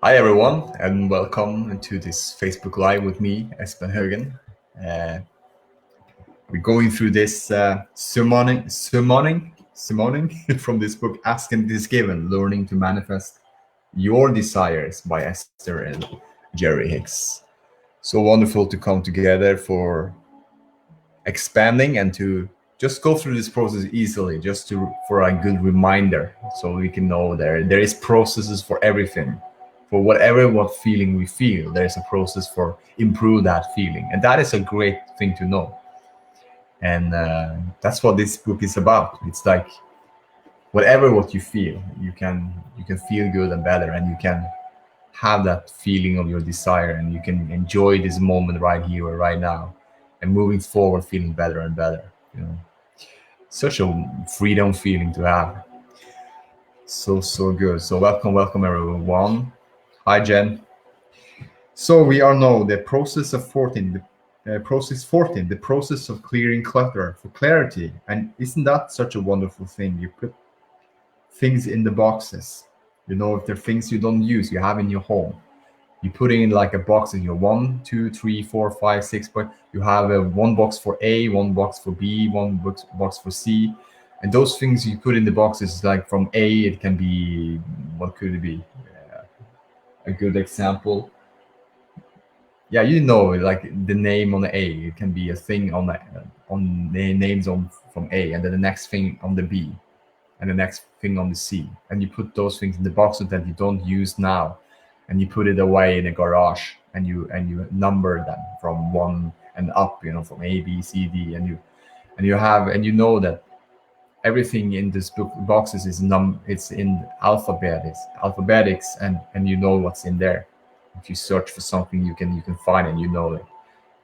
Hi everyone, and welcome to this Facebook Live with me, Espen. We're going through this summoning from this book, Ask and It is Given, Learning to Manifest Your Desires by Esther and Jerry Hicks. So wonderful to come together for expanding and to just go through this process easily, just for a good reminder, so we can know there is processes for everything. For what feeling we feel, there's a process for improve that feeling, and that is a great thing to know. And that's what this book is about. It's like what you feel, you can feel good and better, and you can have that feeling of your desire, and you can enjoy this moment right here or right now, and moving forward, feeling better and better. Such a freedom feeling to have. So good. So welcome everyone. Hi Jen. So we are now the process of 14, process 14, the process of clearing clutter for clarity. And isn't that such a wonderful thing? You put things in the boxes. If there are things you don't use, you have in your home. You put in like a box in your 1, 2, 3, 4, 5, 6 point. You have one box for A, one box for B, one box for C. And those things you put in the boxes, like from A, it can be, what could it be? A good example. Yeah, like the name on the A, it can be a thing on the names from A, and then the next thing on the B, and the next thing on the C, and you put those things in the boxes that you don't use now, and you put it away in a garage, and you number them from 1 and up, from A, B, C, D, and you know that everything in this book boxes it's in alphabetics, and you know what's in there. If you search for something, you can find it, it,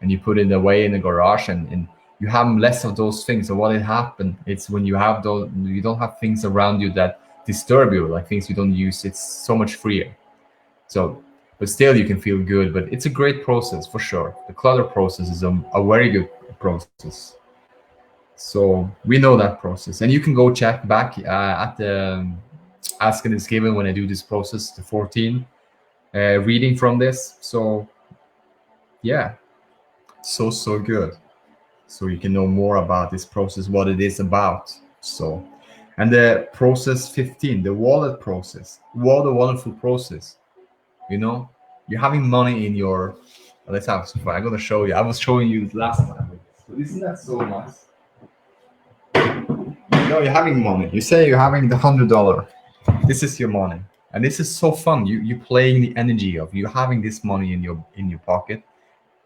and you put it away in the garage, and you have less of those things. So what happened, it's when you have those, you don't have things around you that disturb you, like things you don't use. It's so much freer. So, but still you can feel good. But it's a great process for sure. The clutter process is a very good process. So we know that process, and you can go check back at the Ask and It's Given when I do this process, the 14 reading from this. So yeah, so good. So you can know more about this process, what it is about. So, and the process 15, the wallet process. What a wonderful process. You're having money in your, let's have some fun. I'm gonna show you. I was showing you last time. So isn't that so nice? You're having money. You say you're having the $100. This is your money, and this is so fun. You playing the energy of you having this money in your pocket,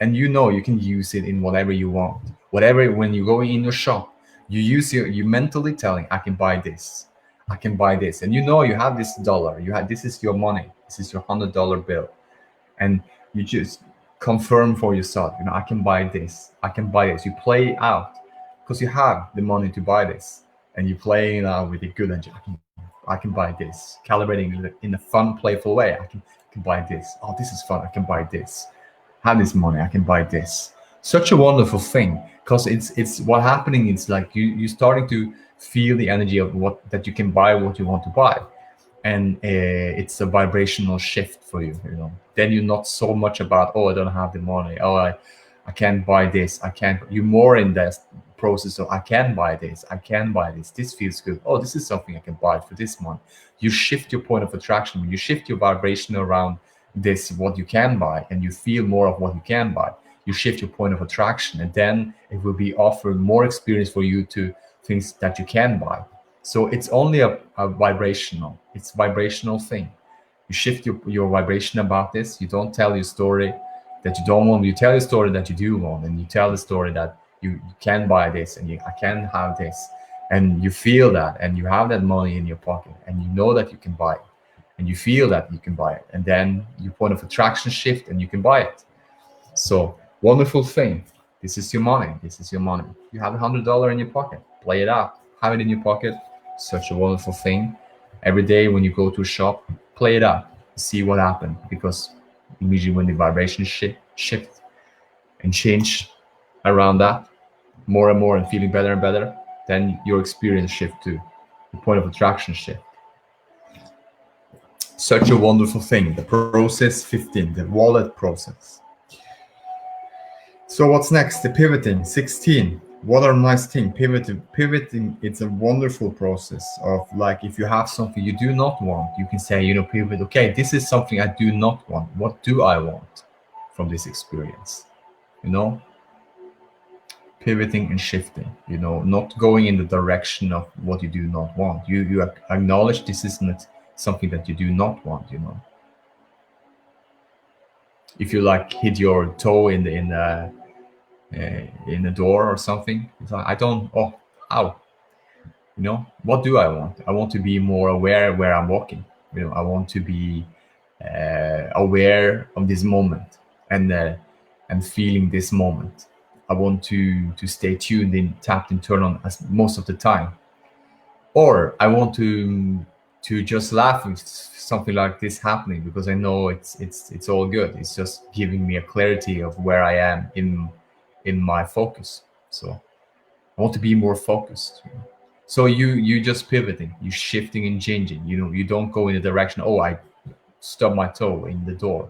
and you can use it in whatever you want. Whatever, when you go in your shop, you mentally telling, I can buy this, I can buy this, and you have this dollar. This is your money. This is your $100 bill, and you just confirm for yourself. I can buy this. I can buy this. You play it out because you have the money to buy this, and you play it out with a good energy. I can buy this, calibrating it in a fun, playful way. I can buy this. Oh, this is fun. I can buy this. Have this money. I can buy this. Such a wonderful thing, because it's what happening. It's like you starting to feel the energy of that you can buy what you want to buy, and it's a vibrational shift for you. Then you're not so much about, oh, I don't have the money. Oh, I can't buy this. I can't. You're more in that process of, I can buy this. I can buy this. This feels good. Oh, this is something I can buy for this month. You shift your point of attraction. When you shift your vibration around this, what you can buy, and you feel more of what you can buy, you shift your point of attraction, and then it will be offering more experience for you to things that you can buy. So it's only a vibrational. It's a vibrational thing. You shift your vibration about this. You don't tell your story that you don't want. You tell your story that you do want, and you tell the story that you can buy this, and I can have this, and you feel that, and you have that money in your pocket, and you know that you can buy it, and you feel that you can buy it, and then your point of attraction shift, and you can buy it. So wonderful thing. This is your money. This is your money. You have $100 in your pocket. Play it out. Have it in your pocket. Such a wonderful thing. Every day when you go to a shop, play it out. See what happens, because immediately when the vibration shift and change around that more and more, and feeling better and better, then your experience shift too. The point of attraction shift. Such a wonderful thing. The process 15, the wallet process. So what's next? The pivoting 16. What a nice thing. Pivoting, it's a wonderful process of, like, if you have something you do not want, you can say, pivot. Okay, this is something I do not want. What do I want from this experience? Pivoting and shifting, not going in the direction of what you do not want. You acknowledge this is not something that you do not want. If you like hit your toe in the door or something, it's like, I don't, oh, ow. What do I want? I want to be more aware where I'm walking. I want to be aware of this moment and feeling this moment. I want to stay tuned in, tapped and turned on as most of the time. Or I want to just laugh with something like this happening, because I know it's all good. It's just giving me a clarity of where I am in my focus. So I want to be more focused. So you just pivoting, you shifting and changing. You don't go in the direction, oh, I stub my toe in the door.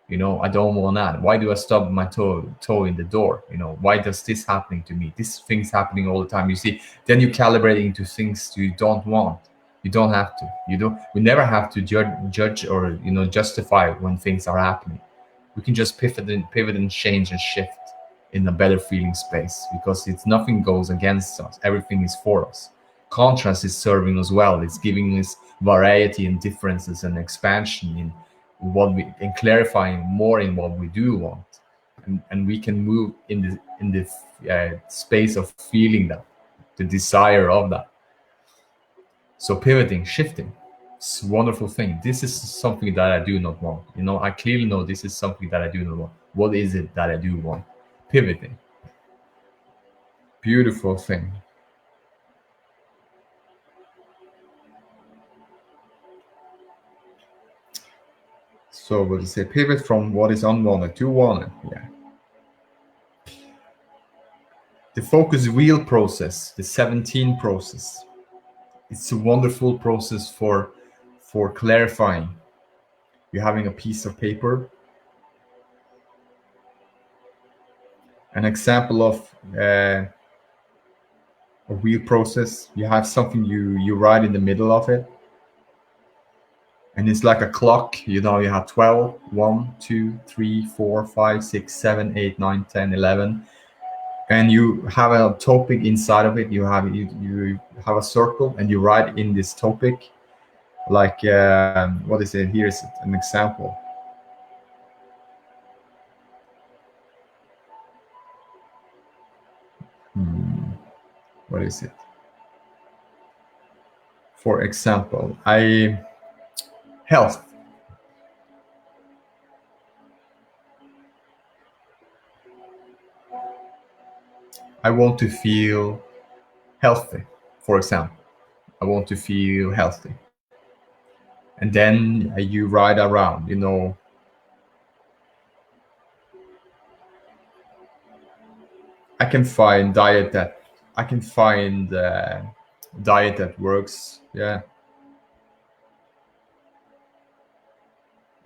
I don't want that. Why do I stub my toe in the door? Why does this happening to me? This thing's happening all the time. You see, then you calibrate into things you don't want. You don't have to. We never have to judge or justify when things are happening. We can just pivot and change and shift in a better feeling space, because nothing goes against us. Everything is for us. Contrast is serving us well. It's giving us variety and differences and expansion in and clarifying more in what we do want, and we can move in the space of feeling that, the desire of that. So pivoting, shifting, it's a wonderful thing. This is something that I do not want. I clearly know this is something that I do not want. What is it that I do want? Pivoting. Beautiful thing. So what do you say? Pivot from what is unwanted to wanted. Yeah. The focus wheel process, the 17 process. It's a wonderful process for clarifying. You're having a piece of paper. An example of a wheel process. You have something you write in the middle of it. And it's like a clock, you have 12, 1, 2, 3, 4, 5, 6, 7, 8, 9, 10, 11. And you have a topic inside of it. You have a circle, and you write in this topic, like, what is it? Here's an example. What is it? For example, health. I want to feel healthy, for example. I want to feel healthy. And then you ride around, I can find diet that works. Yeah.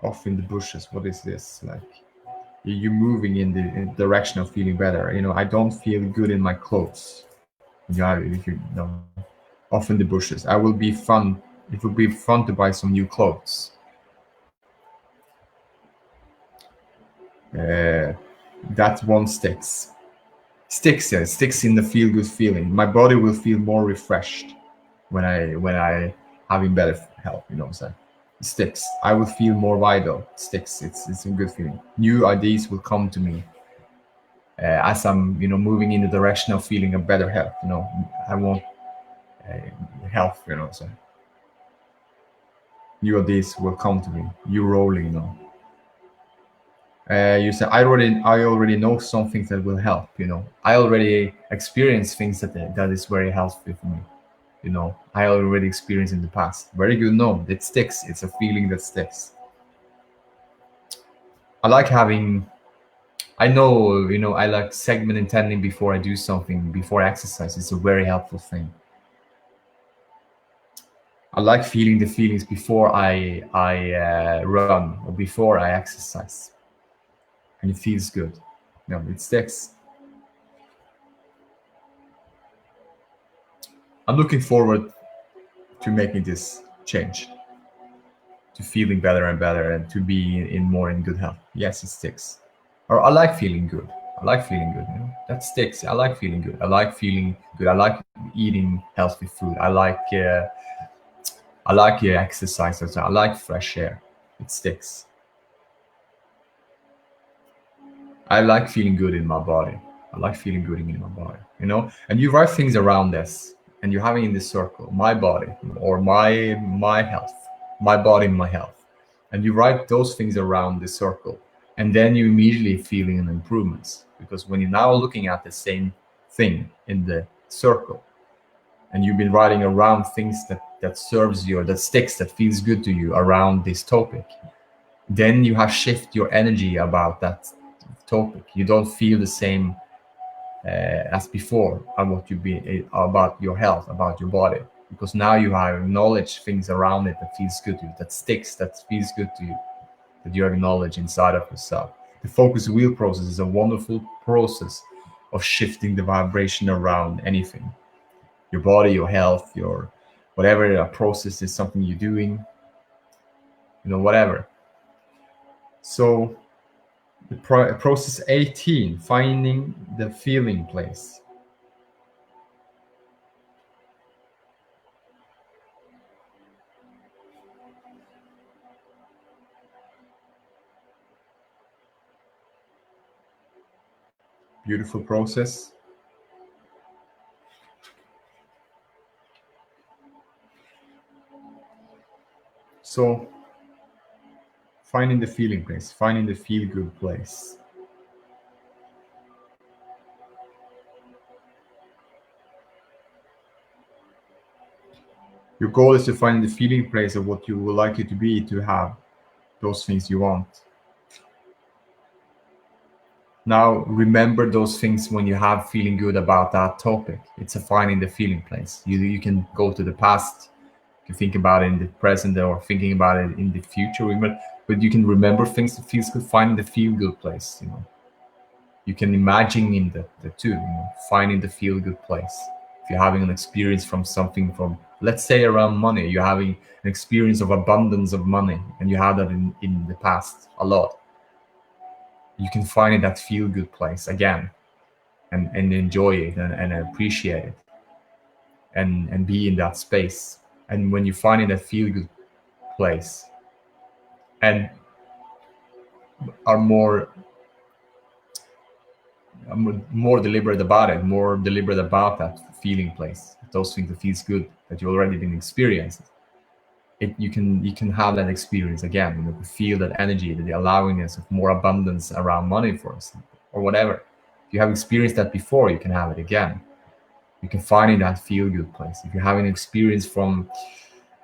Off in the bushes. What is this? Like, you're moving in the direction of feeling better. I don't feel good in my clothes. Off in the bushes. It will be fun to buy some new clothes. That one sticks. Yeah, it sticks in the feel good feeling. My body will feel more refreshed when I having better health. What I'm saying? It sticks. I will feel more vital. It sticks. It's a good feeling. New ideas will come to me as I'm moving in the direction of feeling a better health. I want health. What I'm saying? New ideas will come to me. You rolling. You say, I already know some things that will help. I already experience things that is very helpful for me. I already experienced in the past. Very good. No, it sticks. It's a feeling that sticks. I like having, I know, I like segment intending before I do something, before exercise. It's a very helpful thing. I like feeling the feelings before I run or before I exercise, and it feels good. It sticks. I'm looking forward to making this change, to feeling better and better, and to be in more in good health. Yes, it sticks. Or I like feeling good. I like feeling good. That sticks. I like feeling good. I like feeling good. I like eating healthy food. I like exercise. I like fresh air. It sticks. I like feeling good in my body. I like feeling good in my body. And you write things around this, and you're having in this circle, my body or my health, my body, my health, and you write those things around the circle, and then you immediately feeling an improvements, because when you're now looking at the same thing in the circle, and you've been writing around things that serves you or that sticks, that feels good to you around this topic, then you have shift your energy about that topic. You don't feel the same as before about what you've been about your health, about your body, because now you have acknowledged things around it that feels good to you, that sticks, that feels good to you, that you acknowledge inside of yourself. The focus wheel process is a wonderful process of shifting the vibration around anything, your body, your health, your whatever a process is, something you're doing, whatever. So the process 18, finding the feeling place. Beautiful process. So finding the feeling place, finding the feel good place. Your goal is to find the feeling place of what you would like it to be, to have those things you want. Now remember those things when you have feeling good about that topic. It's a finding the feeling place. You can go to the past, you can think about it in the present, or thinking about it in the future. But you can remember things that feels good, finding the feel good place. You can imagine in the two, finding the feel good place. If you're having an experience from something, from let's say around money, you're having an experience of abundance of money, and you had that in the past a lot, you can find in that feel good place again, and enjoy it, and appreciate it, and be in that space. And when you find in that feel good place, and are more deliberate about it, more deliberate about that feeling place, those things that feels good that you already been experienced, you can have that experience again. Feel that energy, the allowingness of more abundance around money, for example, or whatever. If you have experienced that before, you can have it again. You can find in that feel good place. If you have an experience from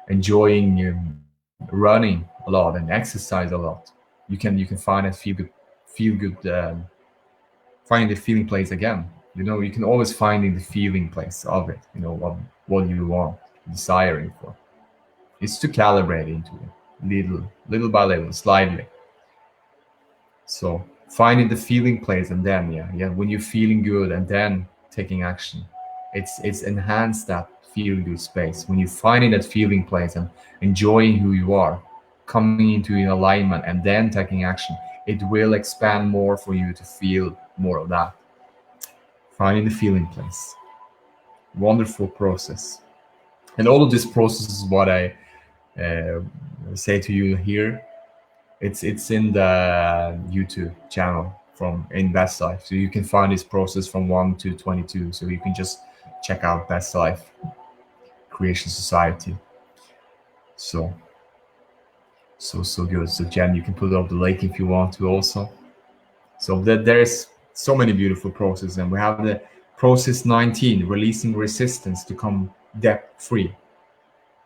enjoying running a lot and exercise a lot, you can find that feel good find the feeling place again. You can always find in the feeling place of it, what you want, desiring for. It's to calibrate into it, little by little, slightly. So finding the feeling place, and then yeah, when you're feeling good, and then taking action. It's enhanced that feel good space. When you're finding that feeling place and enjoying who you are, coming into an alignment, and then taking action, it will expand more for you to feel more of that. Finding the feeling place. Wonderful process. And all of this process is what I uh, say to you here. It's in the YouTube channel from in Best Life, so you can find this process from 1 to 22. So you can just check out Best Life Creation Society. So so good. So Jen, you can put up the link if you want to also. So that there's so many beautiful processes, and we have the process 19, releasing resistance to come debt free.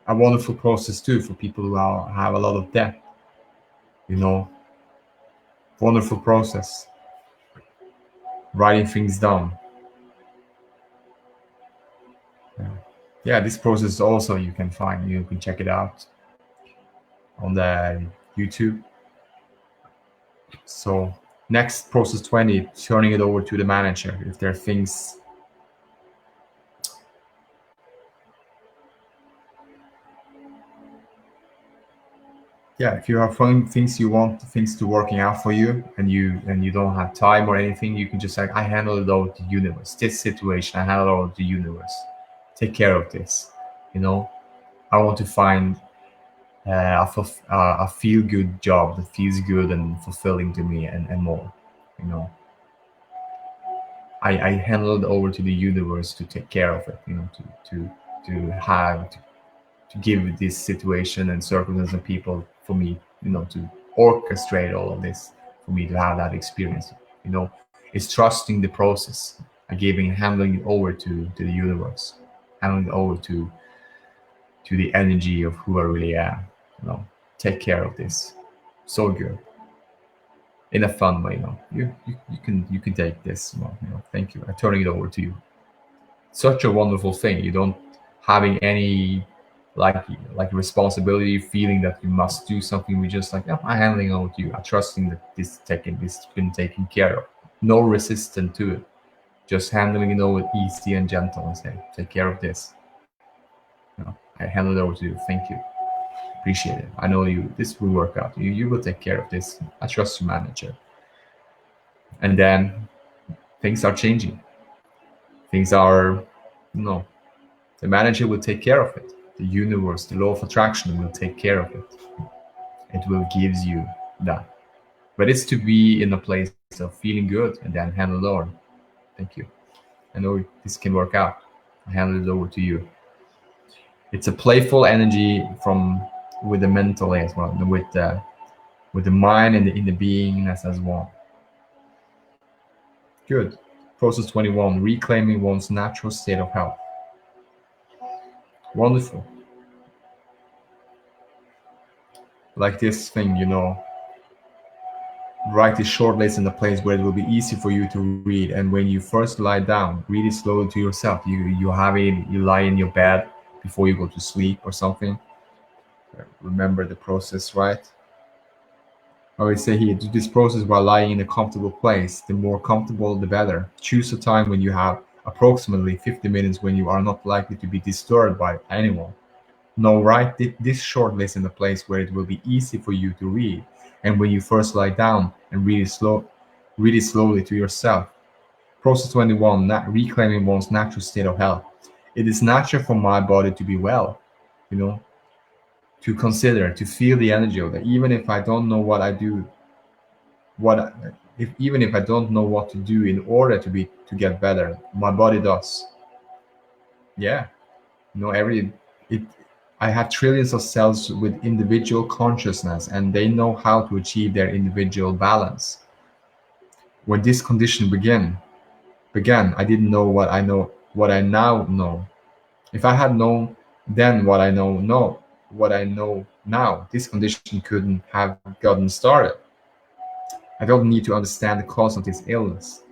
A wonderful process too for people who have a lot of debt. You know, wonderful process. Writing things down. Yeah. Yeah, this process also you can find, you can check it out on the YouTube. So next, process 20, turning it over to the manager. If there are things, yeah, if you have things you want things to working out for you, and you don't have time or anything, you can just like, I handle it over to the universe. This situation, I handle it over to the universe. Take care of this. You know, I want to find a feel good job that feels good and fulfilling to me, and more. You know, I handle it over to the universe to take care of it. You know, to give this situation and circumstances and people for me, you know, to orchestrate all of this for me to have that experience. You know, it's trusting the process and giving, handling it over to the universe, handling it over to the energy of who I really am. You know, take care of this. So good. In a fun way, you know. You can take this, you know, thank you. I'm turning it over to you. Such a wonderful thing. You don't having any like responsibility, feeling that you must do something. We just like, yeah, I'm handling over to you. I'm trusting that this been taken care of. No resistance to it. Just handling it over easy and gentle and say, take care of this. You know, I handle it over to you. Thank you. Appreciate it. I know you. This will work out. You will take care of this. I trust your manager. And then things are changing. Things are, you know, the manager will take care of it. The universe, the law of attraction will take care of it. It will gives you that. But it's to be in a place of feeling good and then handle it over. Thank you. I know this can work out. I handle it over to you. It's a playful energy from with the mental as well, with the mind and the inner being as one. Good. Process 21, reclaiming one's natural state of health. Wonderful. Like this thing, you know, write this short list in a place where it will be easy for you to read. And when you first lie down, read it slowly to yourself. You have it, you lie in your bed before you go to sleep or something. Remember the process, right? I always say here, do this process while lying in a comfortable place. The more comfortable, the better. Choose a time when you have approximately 50 minutes when you are not likely to be disturbed by anyone. Now write this short list in a place where it will be easy for you to read. And when you first lie down and read it slowly to yourself. Process 21, reclaiming one's natural state of health. It is natural for my body to be well, you know, to consider, to feel the energy of that. Even if I don't know what I do, even if I don't know what to do in order to get better, my body does. Yeah, you know, it I have trillions of cells with individual consciousness, and they know how to achieve their individual balance. When this condition began, I didn't know what I now know. If I had known then what I know now, this condition couldn't have gotten started. I don't need to understand the cause of this illness.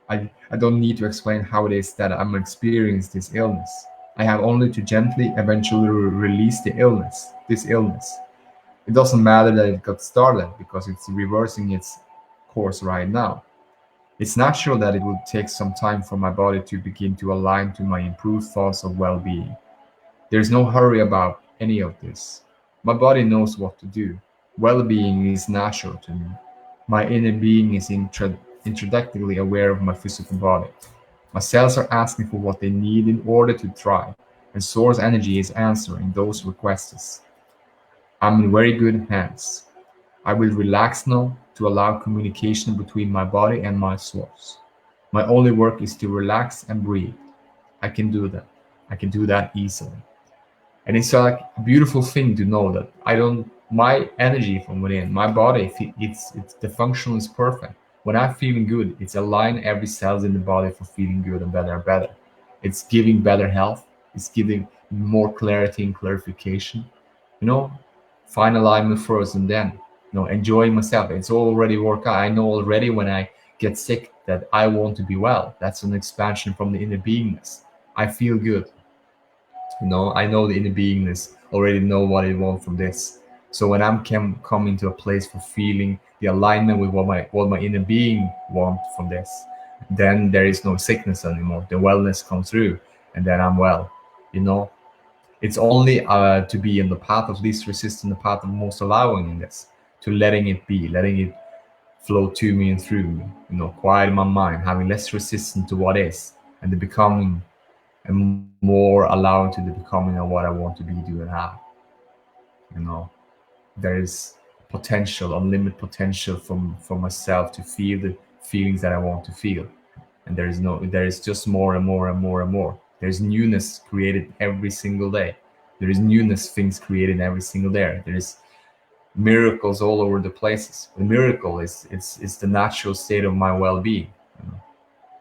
I don't need to explain how it is that I'm experiencing this illness. I have only to gently eventually release this illness. It doesn't matter that it got started because it's reversing its course right now. It's natural that it will take some time for my body to begin to align to my improved thoughts of well being. There's no hurry about any of this. My body knows what to do. Well being is natural to me. My inner being is intrinsically aware of my physical body. My cells are asking for what they need in order to thrive, and source energy is answering those requests. I'm in very good hands. I will relax now to allow communication between my body and my source. My only work is to relax and breathe. I can do that. I can do that easily. And it's like a beautiful thing to know that I don't, my energy from within my body, it's the function is perfect. When I'm feeling good, it's aligning every cells in the body for feeling good and better. It's giving better health. It's giving more clarity and clarification. You know, find alignment first, and then, you know, enjoying myself. It's already work out. I know already when I get sick that I want to be well. That's an expansion from the inner beingness. I feel good. I know the inner beingness already know what it wants from this. So when I'm coming to a place for feeling the alignment with what my inner being want from this, then there is no sickness anymore. The wellness comes through, and then I'm well. You know, it's only to be in the path of least resistance, the path of most allowing in this, to letting it be, letting it flow to me and through me. Quiet my mind, having less resistance to what is, and the becoming, and more allowing to the becoming of what I want to be, do, and have. You know, there is potential, unlimited potential for myself to feel the feelings that I want to feel, and there is just more and more and more and more. There's newness created every single day. There is newness things created every single day. There is miracles all over the places. The miracle is the natural state of my well-being.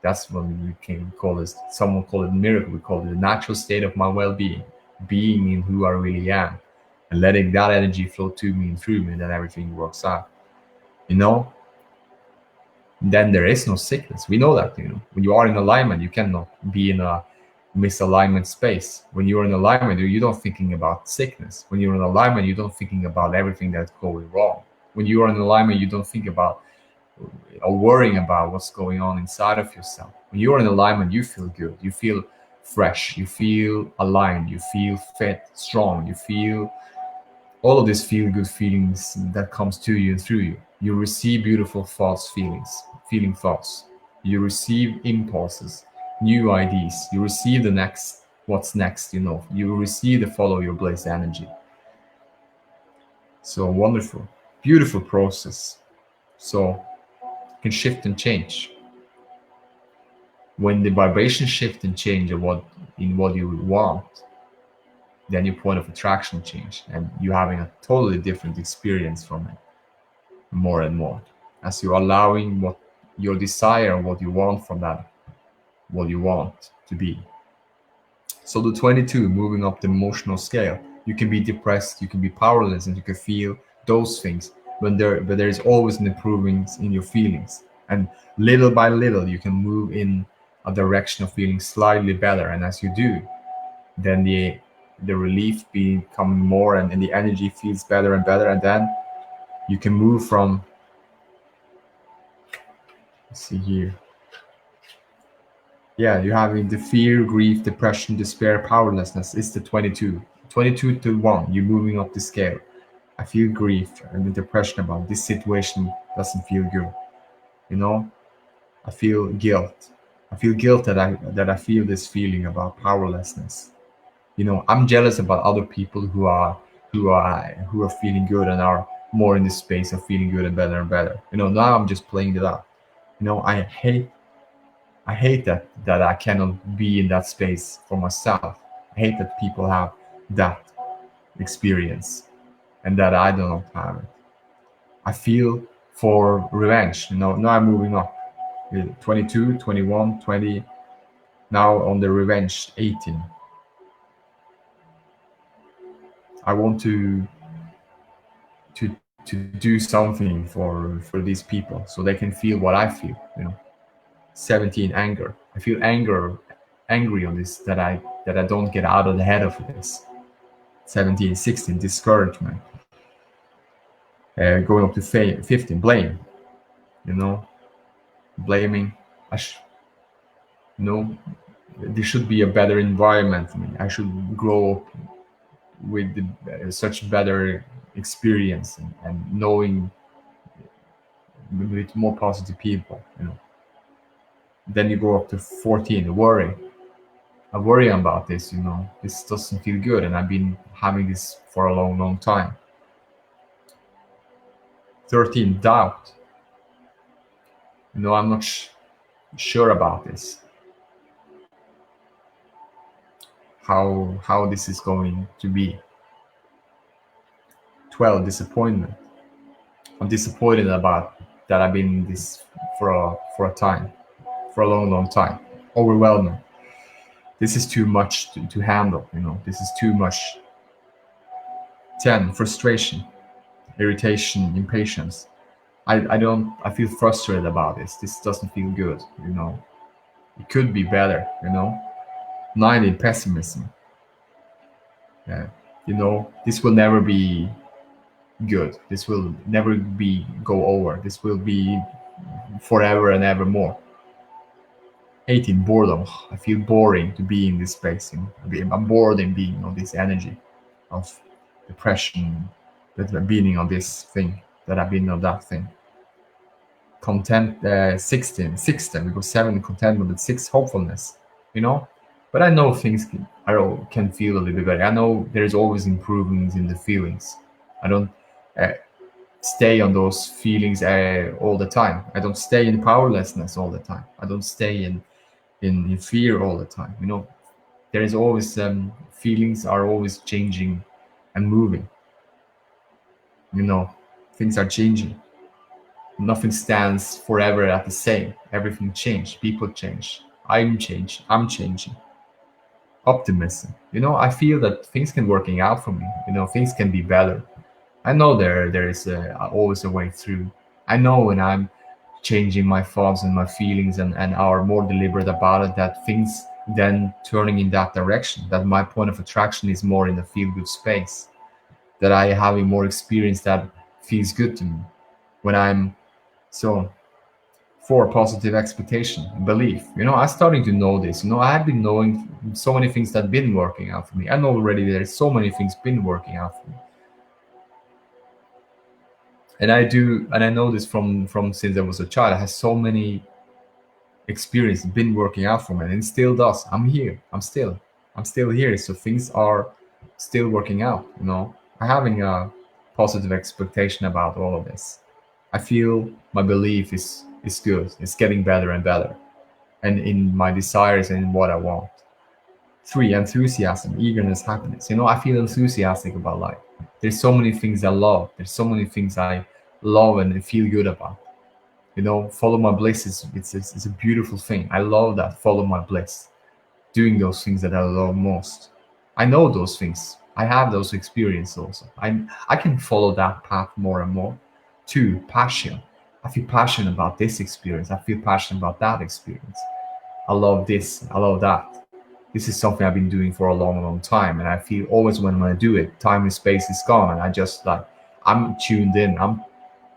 That's what we can call this. Someone call it miracle. We call it the natural state of my well-being, being in who I really am, and letting that energy flow to me and through me, and then everything works out. You know, then there is no sickness. We know that. When you are in alignment, you cannot be in a misalignment space. When you're in alignment, you don't thinking about sickness. When you're in alignment, you don't thinking about everything that's going wrong. When you are in alignment, you don't think about or worrying about what's going on inside of yourself. When you're in alignment, you feel good. You feel fresh. You feel aligned. You feel fit, strong. You feel all of these feel good feelings that comes to you and through you. You receive beautiful thoughts, feeling thoughts. You receive impulses, new ideas. You receive the next, what's next. You receive the follow your bliss energy. So wonderful, beautiful process. So can shift and change. When the vibration shift and change of what you want, then your point of attraction change, and you're having a totally different experience from it, more and more, as you're allowing what your desire, what you want from that, what you want to be. So the 22, moving up the emotional scale, you can be depressed, you can be powerless, and you can feel those things. But there is always an improvement in your feelings, and little by little you can move in a direction of feeling slightly better. And as you do, then the relief becoming more, and the energy feels better and better, and then you can move from, let's see here, yeah, you're having the fear, grief, depression, despair, powerlessness. It's the 22 to 1. You're moving up the scale. I feel grief and the depression about this situation doesn't feel good. I feel guilt. I feel guilt that I feel this feeling about powerlessness. I'm jealous about other people who are feeling good and are more in this space of feeling good and better and better. Now I'm just playing it out. I hate that I cannot be in that space for myself. I hate that people have that experience and that I do not have it. I feel for revenge. Now I'm moving up. 22, 21, 20. Now on the revenge, 18. I want to to do something for these people so they can feel what I feel. 17, anger. I feel angry on this, that I don't get out of the head of this. 17, 16, discouragement. Going up to 15, blame. Blaming. There should be a better environment for me. I should grow up with such better experience, and knowing with more positive people. Then you go up to 14, worry. I worry about this. This doesn't feel good, and I've been having this for a long, long time. 13, doubt. I'm not sure about this. How this is going to be. 12, disappointment. I'm disappointed about that I've been in this for a time, for a long, long time. Overwhelming. This is too much to handle. This is too much. 10, frustration, irritation, impatience. I feel frustrated about this. This doesn't feel good. It could be better. 19, pessimism. Uh, this will never be good. This will never be go over. This will be forever and ever more. 18, boredom. I feel boring to be in this space. I'm bored in being on this energy of depression, that I'm being on this thing, that I've been on that thing. Content, 16, because 7 contentment, and 6 hopefulness. You know, but I know things can feel a little bit better. I know there's always improvements in the feelings. I don't uh, stay on those feelings all the time. I don't stay in powerlessness all the time. I don't stay in fear all the time. There is always feelings are always changing and moving. Things are changing. Nothing stands forever at the same. Everything change. People change. I'm changing. I'm changing. Optimism. I feel that things can working out for me. Things can be better. I know there is always a way through. I know when I'm changing my thoughts and my feelings and are more deliberate about it, that things then turning in that direction, that my point of attraction is more in the feel good space, that I having more experience that feels good to me when I'm so for positive expectation, belief. I'm starting to know this. I have been knowing so many things that been working out for me. I know already there's so many things been working out for me. And I know this from since I was a child. I have so many experience been working out for me, and it still does. I'm still here, so things are still working out. I'm having a positive expectation about all of this. I feel my belief is good. It's getting better and better, and in my desires and in what I want. 3, enthusiasm, eagerness, happiness. I feel enthusiastic about life. There's so many things I love. There's so many things I love and feel good about. Follow my bliss is a beautiful thing. I love that. Follow my bliss. Doing those things that I love most. I know those things. I have those experiences also. I can follow that path more and more. 2, passion. I feel passionate about this experience. I feel passionate about that experience. I love this. I love that. This is something I've been doing for a long, long time. And I feel always when I do it, time and space is gone. And I just I'm tuned in. I'm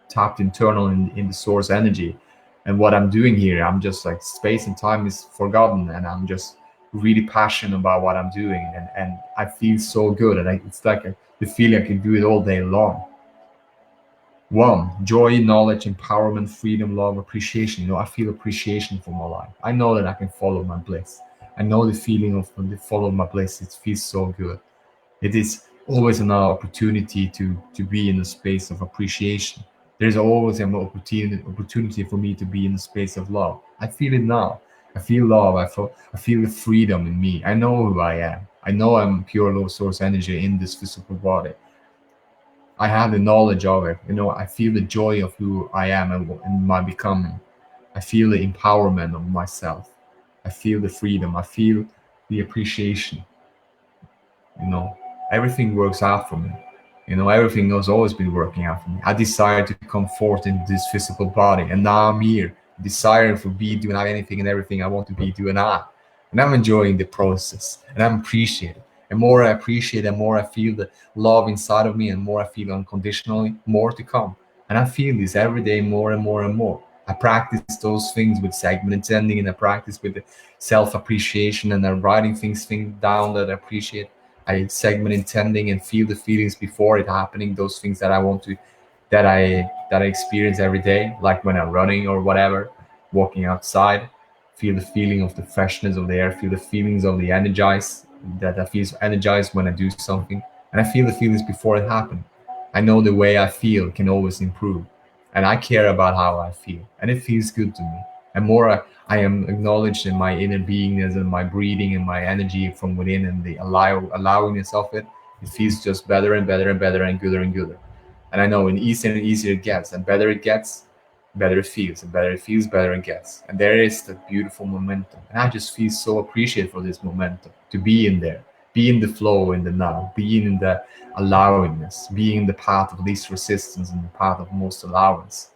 tapped internal in the source energy. And what I'm doing here, I'm just space and time is forgotten. And I'm just really passionate about what I'm doing. And I feel so good. And it's like the feeling I can do it all day long. 1, joy, knowledge, empowerment, freedom, love, appreciation. I feel appreciation for my life. I know that I can follow my bliss. I know the feeling of when they follow my bliss. It feels so good. It is always an opportunity to be in a space of appreciation. There's always an opportunity for me to be in the space of love. I feel it now. I feel love. I feel the freedom in me. I know who I am. I know I'm pure love source energy in this physical body. I have the knowledge of it. I feel the joy of who I am and my becoming. I feel the empowerment of myself. I feel the freedom. I feel the appreciation. Everything works out for me. Everything has always been working out for me. I decided to come forth in this physical body, and now I'm here, desiring for be doing anything and everything I want to be doing. And I'm enjoying the process, and I'm appreciating. And more I appreciate, and more I feel the love inside of me, and more I feel unconditionally, more to come. And I feel this every day more and more and more. I practice those things with segment intending, and I practice with the self appreciation, and I'm writing things down that I appreciate. I segment intending and feel the feelings before it happening, those things that I want to that I experience every day, like when I'm running or whatever, walking outside, feel the feeling of the freshness of the air, feel the feelings of the energized, that I feel energized when I do something, and I feel the feelings before it happened. I know the way I feel can always improve, and I care about how I feel, and it feels good to me. And more I am acknowledged in my inner beingness and my breathing and my energy from within and the allowingness of it, it feels just better and better and better and gooder and gooder. And I know, and easier and easier it gets, and better it gets, better it feels, and better it feels, better it gets. And there is that beautiful momentum. And I just feel so appreciated for this momentum, to be in there, be in the flow, in the now, being in the allowingness, being in the path of least resistance and the path of most allowance.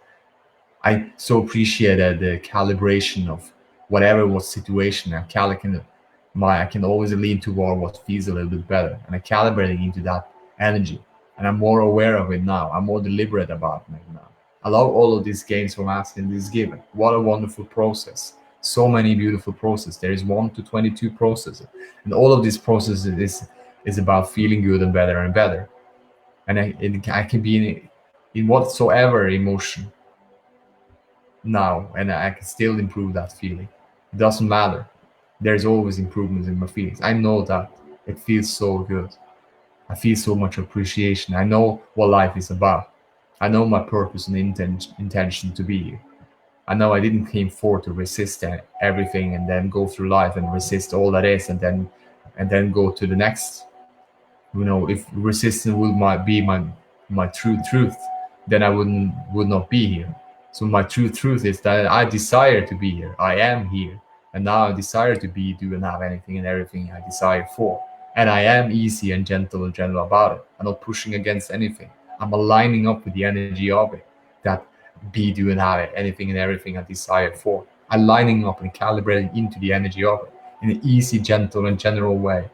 I so appreciated the calibration of whatever was situation and I can always lean toward what feels a little bit better, and I'm calibrating into that energy. And I'm more aware of it now. I'm more deliberate about it now. I love all of these gains from asking this given. What a wonderful process. So many beautiful processes. There is 1 to 22 processes. And all of these processes is about feeling good and better. And I can be in whatsoever emotion now, and I can still improve that feeling. It doesn't matter. There's always improvements in my feelings. I know that it feels so good. I feel so much appreciation. I know what life is about. I know my purpose and intention to be here. I know I didn't came forth to resist everything and then go through life and resist all that is, and then go to the next. If resistance be my true truth, then I would not be here. So my true truth is that I desire to be here. I am here, and now I desire to be, do, and have anything and everything I desire for. And I am easy and gentle about it. I'm not pushing against anything. I'm aligning up with the energy of it. That be, do, and have it, anything and everything I desire for. I'm lining up and calibrating into the energy of it in an easy, gentle, and general way.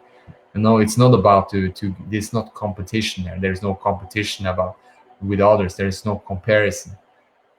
No, it's not about there's not competition there. There's no competition about with others. There's no comparison,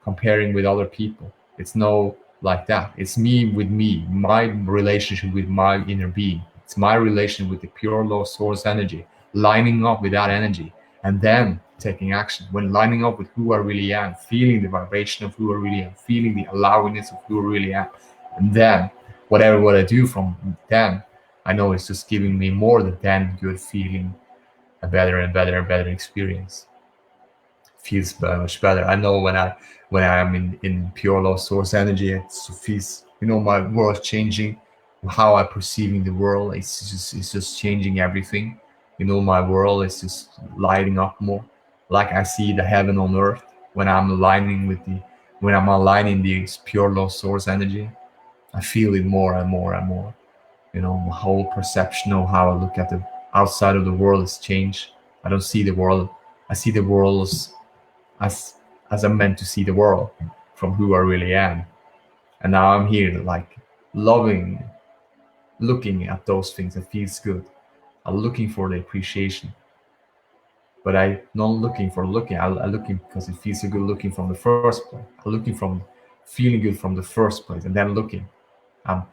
comparing with other people. It's no like that. It's me with me, my relationship with my inner being. It's my relation with the pure law source energy, lining up with that energy, and then taking action. When lining up with who I really am, feeling the vibration of who I really am, feeling the allowingness of who I really am, and then whatever what I do from then, I know it's just giving me more than good feeling, a better and better experience. Feels much better. I know when I am in pure law source energy, it feels, my world changing, how I'm perceiving the world. It's just changing everything. My world is just lighting up more. Like I see the heaven on earth when I'm aligning this pure law source energy. I feel it more and more and more. My whole perception of how I look at the outside of the world has changed. I don't see the world. I see the world as I'm meant to see the world, from who I really am. And now I'm here, like loving, looking at those things that feels good. I'm looking for the appreciation, but I'm not looking for looking. I'm looking because it feels so good. Looking from the first place. I'm looking from feeling good from the first place, and then looking. I'm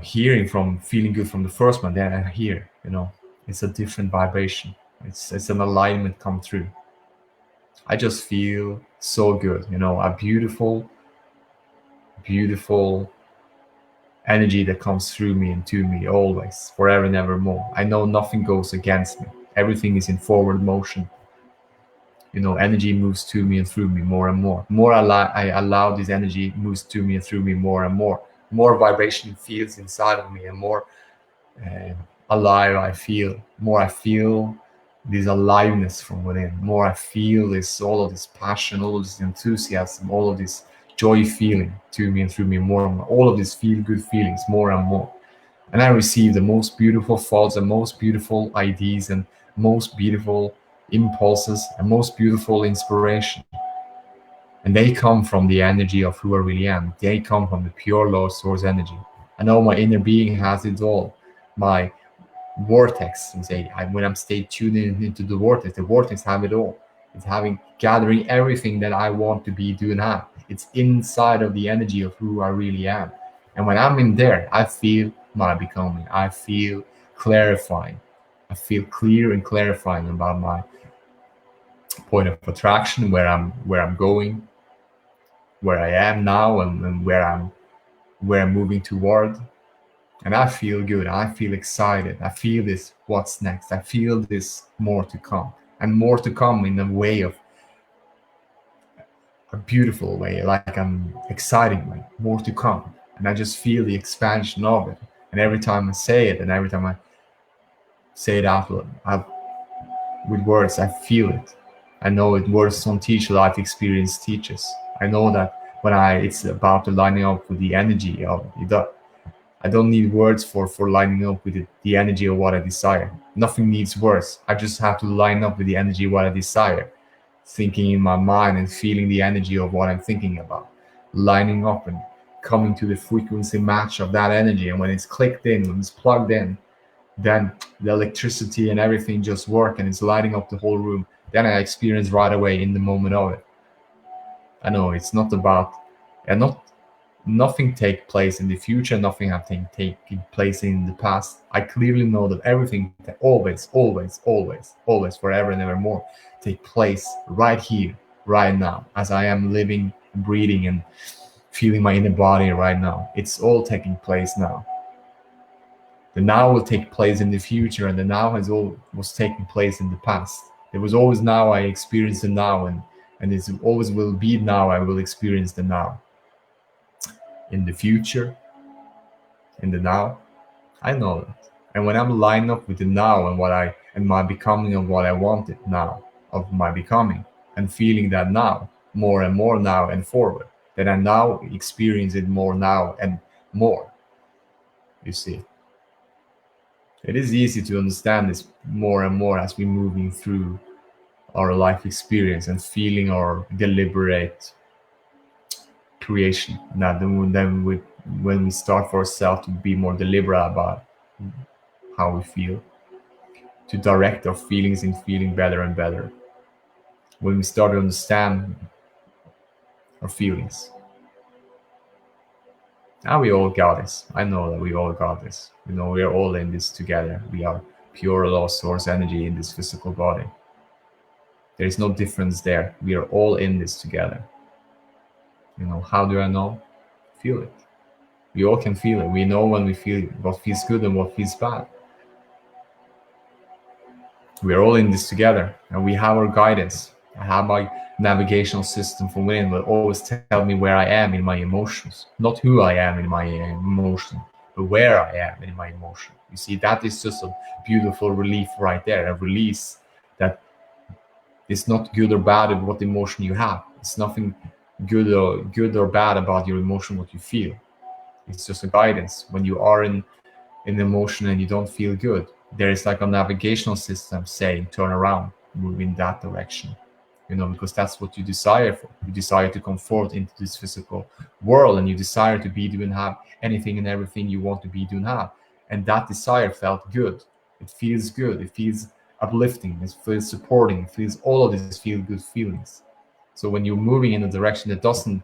hearing from feeling good from the first one, then I hear, it's a different vibration. It's an alignment come through. I just feel so good, a beautiful energy that comes through me and to me always, forever and evermore. I know nothing goes against me. Everything is in forward motion. Energy moves to me and through me more and more. More I allow this energy moves to me and through me more and more. More vibration feels inside of me, and more alive I feel. More I feel this aliveness from within. More I feel all of this passion, all of this enthusiasm, all of this joy feeling to me and through me more and more. All of these feel good feelings more and more. And I receive the most beautiful thoughts and most beautiful ideas and most beautiful impulses and most beautiful inspiration. And they come from the energy of who I really am. They come from the pure law source energy. I know my inner being has it all. My vortex, and when I'm stay tuned into the vortex have it all. It's gathering everything that I want to be, do, and have. It's inside of the energy of who I really am. And when I'm in there, I feel my becoming. I feel clarifying. I feel clear and clarifying about my point of attraction, where I'm going, where I am now, and where I'm moving toward. And I feel good. I feel excited. I feel this, what's next? I feel this more to come, and more to come in a way of a beautiful way, like I'm exciting way, more to come. And I just feel the expansion of it. And every time I say it, and every time I say it out loud, with words, I feel it. I know it. Words don't teach, life experience teaches. I know that when it's about the lining up with the energy of it. I don't need words for lining up with the energy of what I desire. Nothing needs words. I just have to line up with the energy of what I desire. Thinking in my mind and feeling the energy of what I'm thinking about. Lining up and coming to the frequency match of that energy. And when it's clicked in, when it's plugged in, then the electricity and everything just work and it's lighting up the whole room. Then I experience right away in the moment of it. I know it's not about, and nothing take place in the future, nothing I think taking place in the past. I clearly know that everything always, always, always, always, forever and evermore take place right here, right now, as I am living, breathing, and feeling my inner body right now. It's all taking place now. The now will take place in the future, and the now has all was taking place in the past. There was always now. I experienced the now, and it always will be now. I will experience the now. In the future, in the now, I know that. And when I'm lined up with the now and my becoming of what I wanted now, of my becoming, and feeling that now, more and more now and forward, then I now experience it more now and more. You see, it is easy to understand this more and more as we're moving through our life experience and feeling our deliberate creation. Now, then when we start for ourselves to be more deliberate about how we feel, to direct our feelings in feeling better and better. When we start to understand our feelings. Now we all got this. I know that we all got this. You know, we are all in this together. We are pure law source energy in this physical body. There is no difference there. We are all in this together. You know, how do I know? Feel it. We all can feel it. We know when we feel what feels good and what feels bad. We are all in this together, and we have our guidance. I have my navigational system from within will always tell me where I am in my emotions, not who I am in my emotion, but where I am in my emotion. You see, that is just a beautiful relief right there, a release that is not good or bad of what emotion you have. It's nothing good or bad about your emotion, what you feel. It's just a guidance. When you are in emotion and you don't feel good, there is like a navigational system saying turn around, move in that direction. You know, because that's what you desire for. You desire to come forth into this physical world, and you desire to be, do, and have anything and everything you want to be, do, and have. And that desire felt good. It feels good. It feels uplifting. It feels supporting. It feels all of these feel good feelings. So when you're moving in a direction that doesn't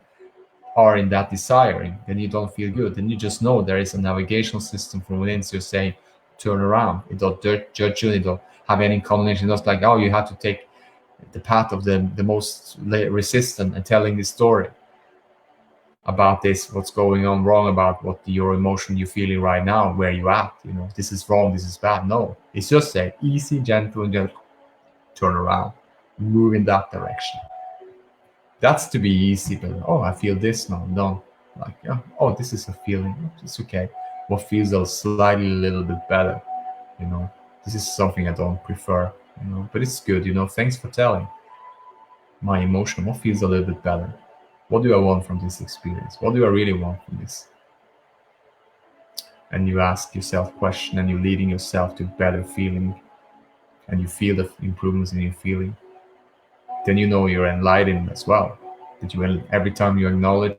are in that desiring, then you don't feel good. Then you just know there is a navigational system from within. So you say, turn around. It don't judge you. It don't have any condemnation. It's like, oh, you have to take the path of the most resistant and telling the story about this, what's going on wrong, about what your emotion you're feeling right now, where you at, you know, this is wrong, this is bad. No, it's just a easy, gentle, and just turn around, move in that direction. That's to be easy, but oh, I feel this now, no, like, yeah, oh, this is a feeling, it's okay. What feels a slightly a little bit better, you know, this is something I don't prefer, you know, but it's good, you know, thanks for telling my emotion, what feels a little bit better. What do I want from this experience? What do I really want from this? And you ask yourself question, and you're leading yourself to better feeling, and you feel the improvements in your feeling. Then you know you're enlightened as well. That you, every time you acknowledge,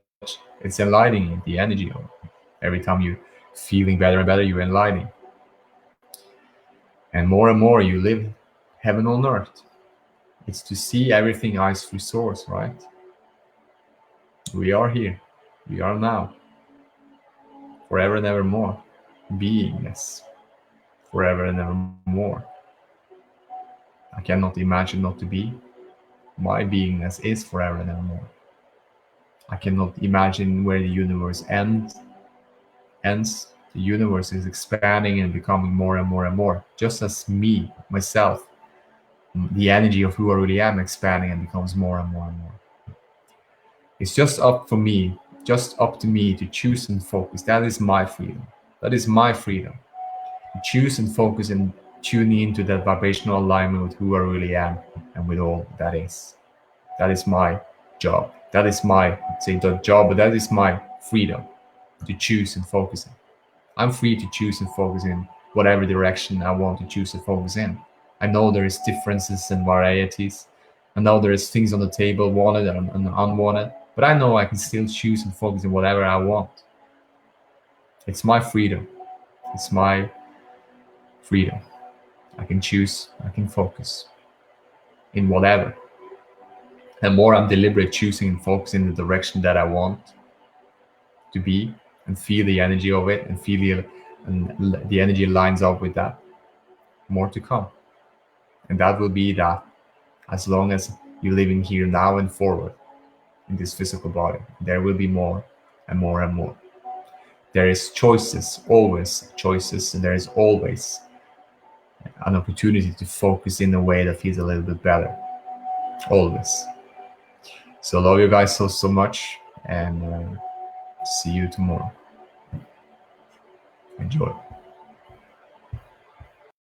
it's enlightening the energy of it. Every time you're feeling better and better, you're enlightening. And more you live heaven on earth. It's to see everything eyes through source, right? We are here. We are now. Forever and evermore. Beingness. Forever and evermore. I cannot imagine not to be. My beingness is forever and evermore. I cannot imagine where the universe ends. The universe is expanding and becoming more and more and more. Just as me, myself, the energy of who I really am expanding and becomes more and more and more. It's just up to me to choose and focus. That is my freedom. That is my freedom. To choose and focus and tune into that vibrational alignment with who I really am and with all that is. That is my job. That is my, say not job, but that is my freedom to choose and focus in. I'm free to choose and focus in whatever direction I want to choose to focus in. I know there is differences and varieties. I know there is things on the table, wanted and unwanted. But I know I can still choose and focus on whatever I want. It's my freedom. It's my freedom. I can choose, I can focus in whatever. The more I'm deliberate choosing and focusing in the direction that I want to be, and feel the energy of it, and feel the energy lines up with that, more to come. And that will be that as long as you're living here now and forward in this physical body, there will be more and more and more. There is choices, always choices, and there is always an opportunity to focus in a way that feels a little bit better. Always. So love you guys so much, and see you tomorrow. Enjoy.